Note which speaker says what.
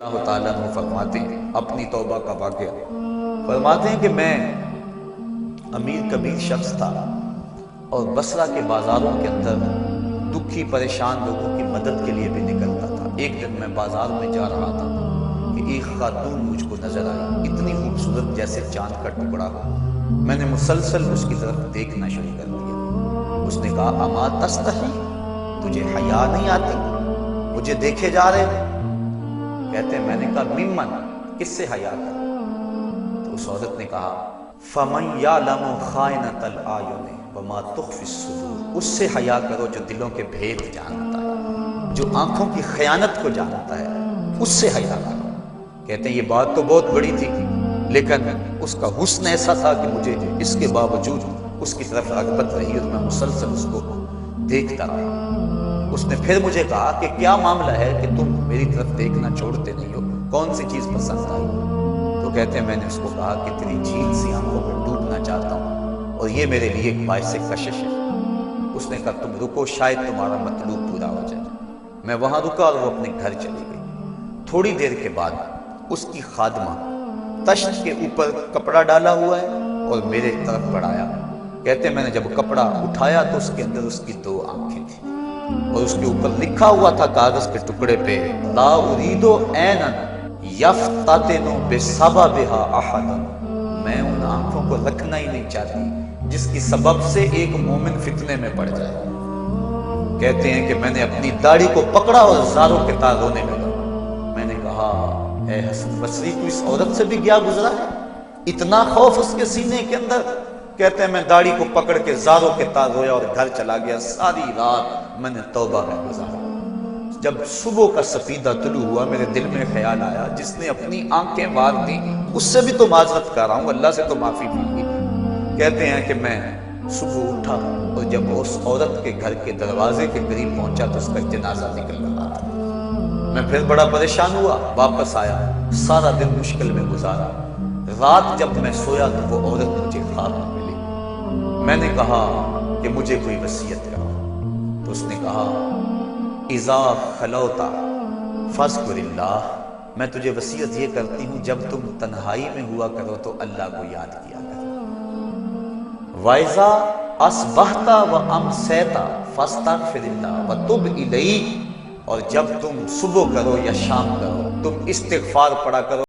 Speaker 1: اللہ تعالیٰ عنہ فرماتے ہیں اپنی توبہ کا واقعہ فرماتے ہیں کہ میں امیر کبیر شخص تھا اور بصرہ کے بازاروں کے اندر دکھی پریشان لوگوں کی مدد کے لیے بھی نکلتا تھا۔ ایک دن میں بازار میں جا رہا تھا کہ ایک خاتون مجھ کو نظر آئی، اتنی خوبصورت جیسے چاند کا ٹکڑا ہو۔ میں نے مسلسل اس کی طرف دیکھنا شروع کر دیا۔ اس نے کہا اما تستحی، تجھے حیا نہیں آتی؟ مجھے دیکھے جا رہے ہو؟ کہتے ہیں میں نے کہا ممن، کس سے حیا کروں؟ تو اس عورت نے کہا فمن یعلم خائنۃ الاعین وما تخفی الصدور، اس سے حیا کرو جو دلوں کے بھید جانتا ہے، جو آنکھوں کی خیانت کو جانتا ہے، اس سے حیا کرو۔ کہتے ہیں یہ بات تو بہت بڑی تھی لیکن اس کا حسن ایسا تھا کہ مجھے اس کے باوجود اس کی طرف رغبت رہی اور میں مسلسل اس کو دیکھتا رہا۔ اس نے پھر مجھے کہا کہ کیا معاملہ ہے کہ تم میری طرف دیکھنا چھوڑتے نہیں ہو، کون سی چیز پسند آئی؟ تو کہتے ہیں میں نے اس کو کہا کہ تیری جھیل سی آنکھوں میں ڈوبنا چاہتا ہوں اور یہ میرے لیے ایک باعث کشش ہے۔ اس نے کہا تم رکو، شاید تمہارا مطلوب پورا ہو جائے۔ میں وہاں رکا اور وہ اپنے گھر چلی گئی۔ تھوڑی دیر کے بعد اس کی خادمہ تشت کے اوپر کپڑا ڈالا ہوا ہے اور میرے طرف بڑھایا۔ کہتے ہیں میں نے جب کپڑا اٹھایا تو اس کے اندر اس کی دو آنکھیں تھیں اور اس کے اوپر لکھا ہوا تھا کاغذ کے ٹکڑے پہ لا اريد عینا یفتتن بسببها احدا، میں ان آنکھوں کو رکھنا ہی نہیں چاہتی جس کی سبب سے ایک مومن فتنے میں پڑ جائے۔ کہتے ہیں کہ میں نے اپنی داڑھی کو پکڑا اور زاروں کے تار رونے لگا۔ میں نے کہا اے حسن بصری، تو اس عورت سے بھی گیا گزرا ہے؟ اتنا خوف اس کے سینے کے اندر؟ کہتے ہیں میں داڑھی کو پکڑ کے زاروں کے تار رویا اور گھر چلا گیا۔ ساری رات میں نے توبہ میں گزارا۔ جب صبح کا سفیدہ طلوع ہوا میرے دل میں خیال آیا جس نے اپنی آنکھیں مار دی اس سے بھی تو معذرت کر رہا ہوں، اللہ سے تو معافی مانگی۔ کہتے ہیں کہ میں صبح اٹھا اور جب اس عورت کے گھر کے دروازے کے قریب پہنچا تو اس کا جنازہ نکل رہا تھا۔ میں پھر بڑا پریشان ہوا، واپس آیا، سارا دن مشکل میں گزارا۔ رات جب میں سویا تو وہ عورت مجھے خواب میں ملی۔ میں نے کہا کہ مجھے کوئی وصیت کرو۔ تو اس نے کہا اذا خلوتا فاذکر اللہ، میں تجھے وصیت یہ کرتی ہوں جب تم تنہائی میں ہوا کرو تو اللہ کو یاد کیا کرو۔ وَإِذَا أَصْبَحْتَ وَأَمْسَيْتَ فَاسْتَغْفِرِ اللَّهَ وَتُبْ إِلَيْهِ، اور جب تم صبح کرو یا شام کرو تم استغفار پڑھا کرو۔